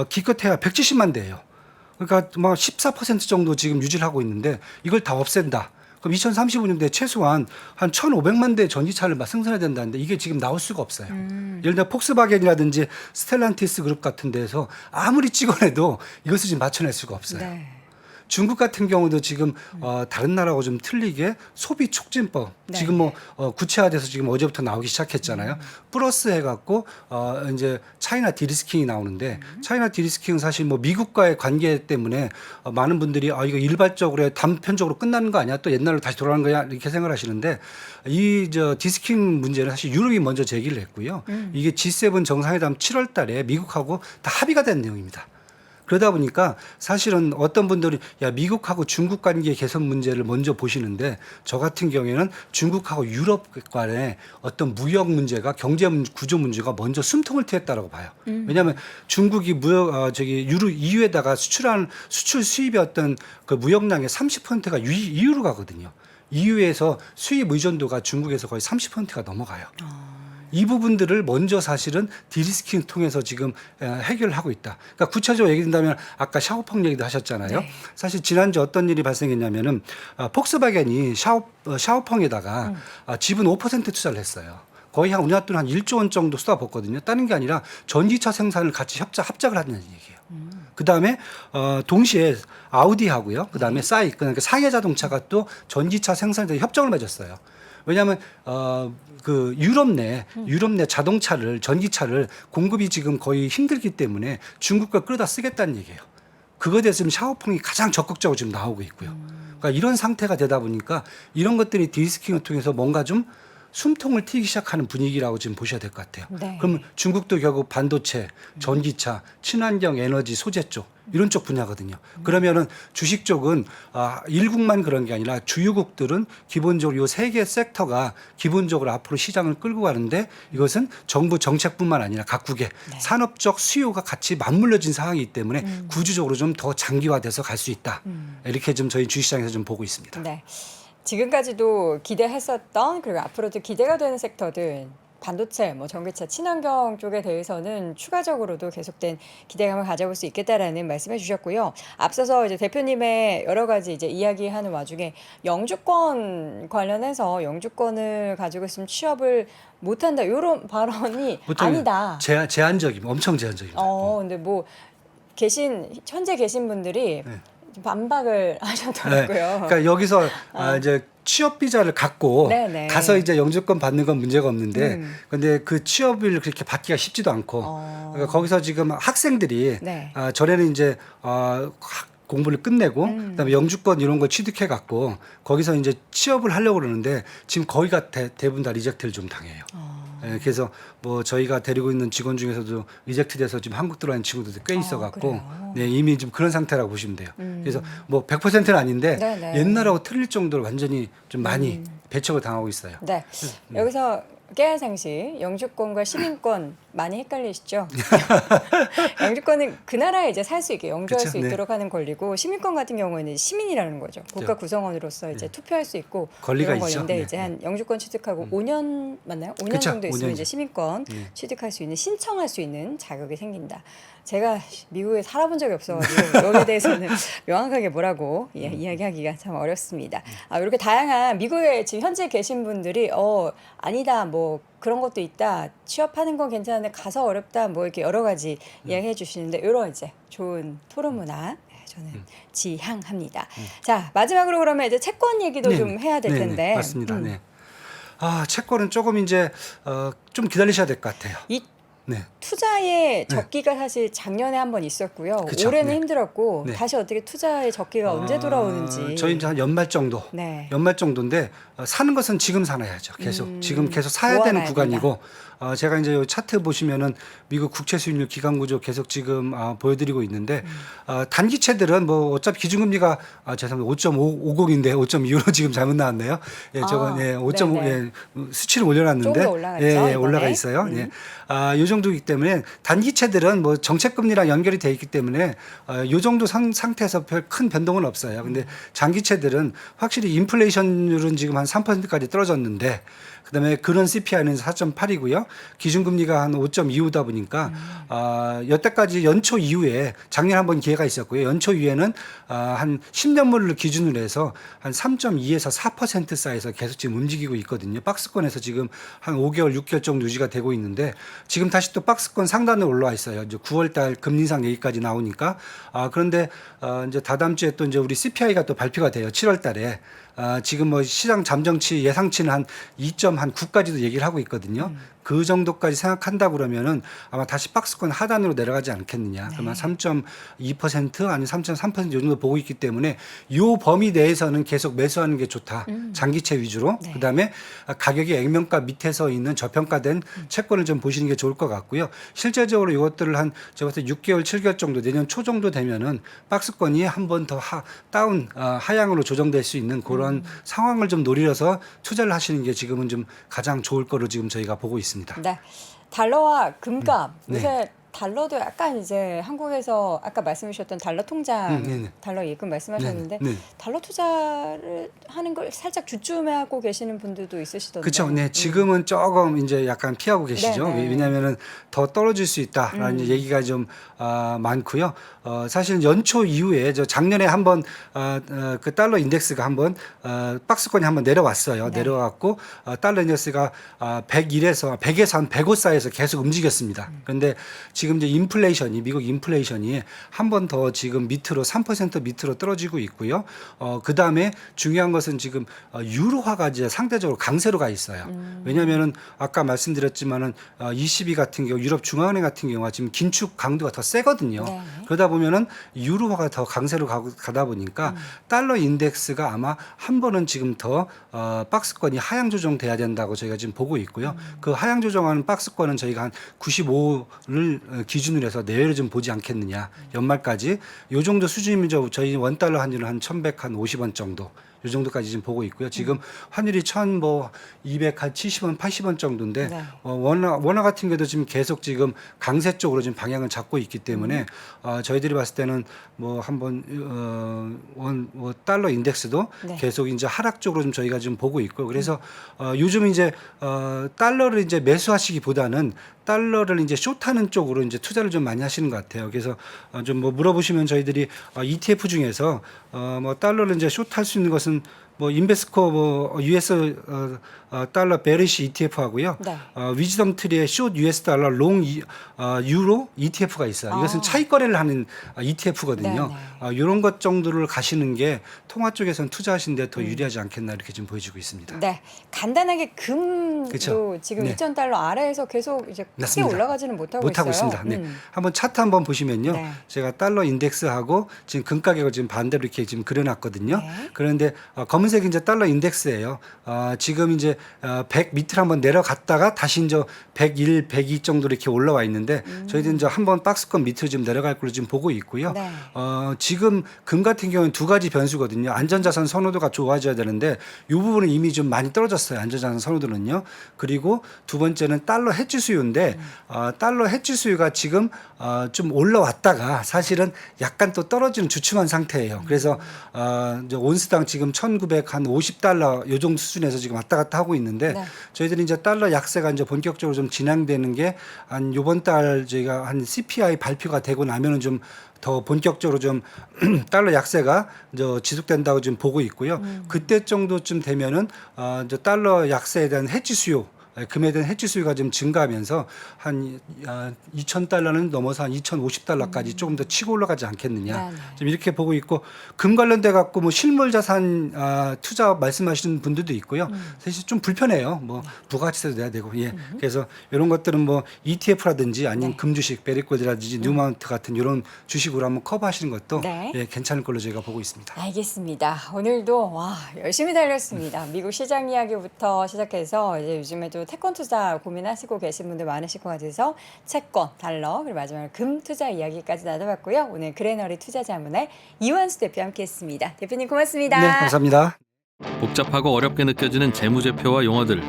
Speaker 2: 기껏해야 170만 대예요. 그러니까 뭐 14% 정도 지금 유지를 하고 있는데 이걸 다 없앤다. 그럼 2035년도에 최소한 한 1,500만 대 전기차를 막 생산해야 된다는데 이게 지금 나올 수가 없어요. 예를 들어 폭스바겐이라든지 스텔란티스 그룹 같은 데서 아무리 찍어내도 이것을 지금 맞춰낼 수가 없어요.
Speaker 1: 네.
Speaker 2: 중국 같은 경우도 지금 다른 나라하고 좀 틀리게 소비 촉진법
Speaker 1: 네.
Speaker 2: 지금 뭐 구체화돼서 지금 어제부터 나오기 시작했잖아요. 플러스 해갖고 이제 차이나 디리스킹이 나오는데 차이나 디리스킹은 사실 뭐 미국과의 관계 때문에 많은 분들이 이거 일괄적으로 단편적으로 끝나는 거 아니야? 또 옛날로 다시 돌아가는 거야? 이렇게 생각하시는데 이 디스킹 문제는 사실 유럽이 먼저 제기를 했고요. 이게 G7 정상회담 7월달에 미국하고 다 합의가 된 내용입니다. 그러다 보니까 사실은 어떤 분들이 미국하고 중국 관계 개선 문제를 먼저 보시는데 저그 같은 경우에는 중국하고 유럽 간의 어떤 무역 문제가 경제 구조 문제가 먼저 숨통을 트였다라고 봐요. 왜냐하면 중국이 EU에다가 수출 수입의 어떤 그 무역량의 30%가 EU로 가거든요. EU에서 수입 의존도가 중국에서 거의 30%가 넘어가요. 이 부분들을 먼저 사실은 디리스킹 통해서 지금 해결을 하고 있다. 그러니까 구체적으로 얘기된다면 아까 샤오펑 얘기도 하셨잖아요.
Speaker 1: 네.
Speaker 2: 사실 지난주 어떤 일이 발생했냐면은 폭스바겐이 샤오펑에다가 지분 5% 투자를 했어요. 거의 한 우리나라 돈 한 1조 원 정도 쏟아붓거든요. 다른 게 아니라 전기차 생산을 같이 합작을 하는 얘기예요. 그 다음에 동시에 아우디하고요. 그 다음에 싸이, 그러니까 상해 자동차가 또 전기차 생산에 대해 협정을 맺었어요. 왜냐하면 그 유럽 내 자동차를 전기차를 공급이 지금 거의 힘들기 때문에 중국과 끌어다 쓰겠다는 얘기예요. 그거에 대해서 지금 샤오펑이 가장 적극적으로 지금 나오고 있고요. 그러니까 이런 상태가 되다 보니까 이런 것들이 디스킹을 통해서 뭔가 좀 숨통을 트이기 시작하는 분위기라고 지금 보셔야 될 것 같아요.
Speaker 1: 네.
Speaker 2: 그럼 중국도 결국 반도체, 전기차, 친환경 에너지 소재 쪽 이런 쪽 분야거든요. 그러면은 주식 쪽은 일국만 그런 게 아니라 주요국들은 기본적으로 이 세 개 섹터가 기본적으로 앞으로 시장을 끌고 가는데 이것은 정부 정책뿐만 아니라 각국의 산업적 수요가 같이 맞물려진 상황이기 때문에 구조적으로 좀 더 장기화돼서 갈 수 있다. 이렇게 좀 저희 주식시장에서 좀 보고 있습니다.
Speaker 1: 네. 지금까지도 기대했었던 그리고 앞으로도 기대가 되는 섹터들 반도체, 뭐 전기차, 친환경 쪽에 대해서는 추가적으로도 계속된 기대감을 가져볼 수 있겠다라는 말씀해 주셨고요. 앞서서 이제 대표님의 여러 가지 이제 이야기하는 와중에 영주권 관련해서 영주권을 가지고 있으면 취업을 못한다 이런 발언이 아니다.
Speaker 2: 제한적입니다. 엄청 제한적입니다.
Speaker 1: 근데 뭐 현재 계신 분들이
Speaker 2: 네.
Speaker 1: 좀 반박을 하셨더라고요.
Speaker 2: 그러니까 여기서 이제 취업 비자를 갖고
Speaker 1: 네네.
Speaker 2: 가서 이제 영주권 받는 건 문제가 없는데 근데 그 취업을 그렇게 받기가 쉽지도 않고 그러니까 거기서 지금 학생들이
Speaker 1: 네.
Speaker 2: 전에는 이제 공부를 끝내고 그다음에 영주권 이런 거 취득해 갖고 거기서 이제 취업을 하려고 그러는데 지금 거기가 대부분 다 리젝트를 좀 당해요. 그래서 뭐 저희가 데리고 있는 직원 중에서도 리젝트돼서 지금 한국 들어온 친구들도 꽤 있어갖고
Speaker 1: 그래요?
Speaker 2: 네, 이미 좀 그런 상태라고 보시면 돼요. 그래서 뭐 100%는 아닌데
Speaker 1: 네네.
Speaker 2: 옛날하고 틀릴 정도로 완전히 좀 많이 배척을 당하고 있어요.
Speaker 1: 네. 여기서 깨알상시 영주권과 시민권 많이 헷갈리시죠? 영주권은 그 나라에 이제 살 수 있게 영주할
Speaker 2: 그쵸?
Speaker 1: 수 있도록 하는 권리고 시민권 같은 경우에는 시민이라는 거죠. 국가 구성원으로서 이제 투표할 수 있고
Speaker 2: 권리가
Speaker 1: 이런
Speaker 2: 있죠.
Speaker 1: 건데
Speaker 2: 네.
Speaker 1: 이제 한 영주권 취득하고 5년 맞나요? 5년
Speaker 2: 그쵸,
Speaker 1: 정도 있으면
Speaker 2: 5년이죠.
Speaker 1: 이제 시민권
Speaker 2: 예.
Speaker 1: 취득할 수 있는 신청할 수 있는 자격이 생긴다. 제가 미국에 살아본 적이 없어가지고 여기에 대해서는 명확하게 뭐라고 이야기하기가 참 어렵습니다. 이렇게 다양한 미국에 지금 현재 계신 분들이 아니다 뭐 그런 것도 있다 취업하는 건 괜찮은데 가서 어렵다 뭐 이렇게 여러 가지 이야기해 주시는데 이런 이제 좋은 토론 문화 저는 지향합니다. 자 마지막으로 그러면 이제 채권 얘기도
Speaker 2: 네.
Speaker 1: 좀 해야 될
Speaker 2: 네,
Speaker 1: 텐데
Speaker 2: 네, 맞습니다. 네. 채권은 조금 이제 좀 기다리셔야 될 것 같아요.
Speaker 1: 이
Speaker 2: 네.
Speaker 1: 투자의 적기가 사실 작년에 한 번 있었고요.
Speaker 2: 그쵸,
Speaker 1: 올해는
Speaker 2: 네.
Speaker 1: 힘들었고
Speaker 2: 네.
Speaker 1: 다시 어떻게 투자의 적기가 언제 돌아오는지.
Speaker 2: 저희 이제 한 연말 정도.
Speaker 1: 네.
Speaker 2: 연말 정도인데 사는 것은 지금 사놔야죠. 계속 지금 계속 사야 되는
Speaker 1: 모아놔야
Speaker 2: 구간이고 제가 이제 요 차트 보시면은 미국 국채 수익률 기간 구조 계속 지금 보여드리고 있는데 단기채들은 뭐 어차피 기준금리가 죄송합니다 5.50인데 5.25로 지금 잘못 나왔네요. 예, 저건 5.5
Speaker 1: 네네.
Speaker 2: 수치를 올려놨는데
Speaker 1: 조금 더 올라갔죠,
Speaker 2: 예, 올라가
Speaker 1: 이번에.
Speaker 2: 있어요. 예. 요 정도이기 때문에 단기채들은 뭐 정책금리랑 연결이 돼 있기 때문에 요 정도 상태에서 별 큰 변동은 없어요. 근데 장기채들은 확실히 인플레이션율은 지금 한 3%까지 떨어졌는데 그다음에 그런 CPI는 4.8이고요. 기준금리가 한 5.25다 보니까 여태까지 연초 이후에 작년 한번 기회가 있었고요. 연초 이후에는 한 10년물을 기준으로 해서 한 3.2에서 4% 사이에서 계속 지금 움직이고 있거든요. 박스권에서 지금 한 5개월, 6개월 정도 유지가 되고 있는데 지금 다시 또 박스권 상단에 올라와 있어요. 이제 9월달 금리 인상 얘기까지 나오니까 그런데 이제 다다음 주에 또 이제 우리 CPI가 또 발표가 돼요. 7월달에. 지금 뭐 시장 잠정치 예상치는 한 2.9까지도 얘기를 하고 있거든요. 그 정도까지 생각한다 그러면은 아마 다시 박스권 하단으로 내려가지 않겠느냐. 그러면 3.2% 아니면 3.3% 정도 보고 있기 때문에 요 범위 내에서는 계속 매수하는 게 좋다. 장기채 위주로.
Speaker 1: 네.
Speaker 2: 그다음에 가격이 액면가 밑에서 있는 저평가된 채권을 좀 보시는 게 좋을 것 같고요. 실제적으로 이것들을 한 제가 봤을 때 6개월, 7개월 정도 내년 초 정도 되면은 박스권이 한 번 더 다운 하향으로 조정될 수 있는 그런 상황을 좀 노리려서 투자를 하시는 게 지금은 좀 가장 좋을 거로 지금 저희가 보고 있습니다.
Speaker 1: 네. 달러와 금값
Speaker 2: 네.
Speaker 1: 요새 달러도 약간 이제 한국에서 아까 말씀해 주셨던 달러 통장,
Speaker 2: 네네.
Speaker 1: 달러 예금 말씀하셨는데
Speaker 2: 네, 네.
Speaker 1: 달러 투자를 하는 걸 살짝 주춤해하고 계시는 분들도 있으시던데.
Speaker 2: 그렇죠. 네, 지금은 조금 이제 약간 피하고 계시죠.
Speaker 1: 네네.
Speaker 2: 왜냐하면은 더 떨어질 수 있다라는 얘기가 좀 많고요. 사실 연초 이후에 저 작년에 한번 그 달러 인덱스가 한번 박스권이 한번 내려왔어요.
Speaker 1: 네.
Speaker 2: 내려왔고 달러 인덱스가 100에서 한 105 사이에서 계속 움직였습니다. 그런데 지금 이제 인플레이션이 미국 인플레이션이 한 번 더 지금 밑으로 3% 밑으로 떨어지고 있고요. 그 다음에 중요한 것은 지금 유로화가 이제 상대적으로 강세로 가 있어요. 왜냐하면은 아까 말씀드렸지만은 ECB 같은 경우 유럽 중앙은행 같은 경우가 지금 긴축 강도가 더 세거든요.
Speaker 1: 네.
Speaker 2: 그러다 보면은 유로화가 더 강세로 가다 보니까 달러 인덱스가 아마 한 번은 지금 더 박스권이 하향 조정돼야 된다고 저희가 지금 보고 있고요. 그 하향 조정하는 박스권은 저희가 한 95를 기준으로 해서 내외를 좀 보지 않겠느냐. 연말까지 요 정도 수준이면 저희 원달러 환율은 한 1,150원 정도. 요 정도까지 지금 보고 있고요. 지금 환율이 1,270원, 80원 정도인데
Speaker 1: 네.
Speaker 2: 원화 같은 경우도 지금 계속 지금 강세 쪽으로 지금 방향을 잡고 있기 때문에 저희들이 봤을 때는 뭐 한번 달러 인덱스도
Speaker 1: 네.
Speaker 2: 계속 이제 하락 쪽으로 좀 저희가 지금 보고 있고 그래서 요즘 이제 달러를 이제 매수하시기보다는 달러를 이제 숏하는 쪽으로 이제 투자를 좀 많이 하시는 것 같아요. 그래서 좀 뭐 물어보시면 저희들이 ETF 중에서 뭐 달러를 이제 숏할 수 있는 것은 뭐 인베스코 뭐 US 달러 베리시 ETF 하고요.
Speaker 1: 네.
Speaker 2: 위즈덤 트리의 숏 US 달러 롱 유로 ETF가 있어요. 이것은 차익 거래를 하는 ETF거든요. 이런 것 정도를 가시는 게 통화 쪽에서는 투자하시는데 더 유리하지 않겠나 이렇게 좀 보여지고 있습니다.
Speaker 1: 네, 간단하게 금도
Speaker 2: 그쵸.
Speaker 1: 지금
Speaker 2: 네.
Speaker 1: 2,000달러 아래에서 계속 이제 크게
Speaker 2: 맞습니다.
Speaker 1: 올라가지는 못하고 있어요.
Speaker 2: 있습니다. 네. 한번 차트 한번 보시면요.
Speaker 1: 네.
Speaker 2: 제가 달러 인덱스하고 지금 금 가격을 지금 반대로 이렇게 지금 그려놨거든요.
Speaker 1: 네.
Speaker 2: 그런데 검은색 검은색이 이제 달러 인덱스예요. 지금 이제 100 밑으로 한번 내려갔다가 다시 이제 101, 102 정도로 이렇게 올라와 있는데 저희들은 이제 한번 박스권 밑으로 좀 내려갈 걸로 지금 보고 있고요.
Speaker 1: 네.
Speaker 2: 지금 금 같은 경우는 두 가지 변수거든요. 안전자산 선호도가 좋아져야 되는데 이 부분은 이미 좀 많이 떨어졌어요. 안전자산 선호도는요. 그리고 두 번째는 달러 해지 수요인데 달러 해지 수요가 지금 좀 올라왔다가 사실은 약간 또 떨어지는 주춤한 상태예요. 그래서 이제 온스당 지금 1,950달러 요 정도 수준에서 지금 왔다 갔다 하고 있는데
Speaker 1: 네.
Speaker 2: 저희들이 이제 달러 약세가 이제 본격적으로 좀 진행되는 게 한 요번 달 저희가 한 CPI 발표가 되고 나면은 좀 더 본격적으로 좀 달러 약세가 이제 지속된다고 지금 보고 있고요. 그때 정도쯤 되면은 이제 달러 약세에 대한 해지 수요, 금에 대한 해지 수요가 좀 증가하면서 한 2,000달러는 넘어서 한 2,050달러까지 조금 더 치고 올라가지 않겠느냐.
Speaker 1: 네, 네.
Speaker 2: 좀 이렇게 보고 있고 금 관련돼 갖고 뭐 실물 자산 투자 말씀하시는 분들도 있고요. 사실 좀 불편해요. 뭐 부가가치세도 내야 되고, 예. 그래서 이런 것들은 뭐 ETF라든지 아니면
Speaker 1: 네.
Speaker 2: 금주식, 베리코드라든지 뉴마운트 같은 이런 주식으로 한번 커버하시는 것도
Speaker 1: 네.
Speaker 2: 예, 괜찮을 걸로 저희가 보고 있습니다.
Speaker 1: 알겠습니다. 오늘도 와 열심히 달렸습니다. 미국 시장 이야기부터 시작해서 이제 요즘에도 채권 투자 고민하시고 계신 분들 많으실 것 같아서 채권, 달러 그리고 마지막으로 금 투자 이야기까지 나눠봤고요. 오늘 그레너리 투자자문의 이완수 대표 함께했습니다. 대표님 고맙습니다.
Speaker 2: 네, 감사합니다.
Speaker 3: 복잡하고 어렵게 느껴지는 재무제표와 용어들.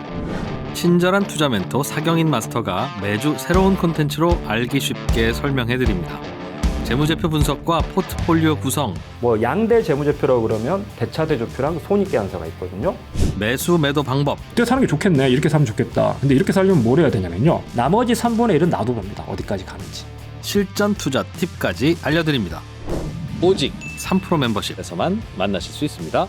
Speaker 3: 친절한 투자 멘토 사경인 마스터가 매주 새로운 콘텐츠로 알기 쉽게 설명해드립니다. 재무제표 분석과 포트폴리오 구성,
Speaker 4: 뭐 양대 재무제표라고 그러면 대차대조표랑 손익계산서가 있거든요.
Speaker 3: 매수 매도 방법,
Speaker 5: 이때 사는 게 좋겠네. 이렇게 살면 좋겠다. 근데 이렇게 살려면 뭘 해야 되냐면요. 나머지 3분의 1은 놔둬봅니다. 어디까지 가는지.
Speaker 3: 실전 투자 팁까지 알려드립니다. 오직 3프로 멤버십에서만 만나실 수 있습니다.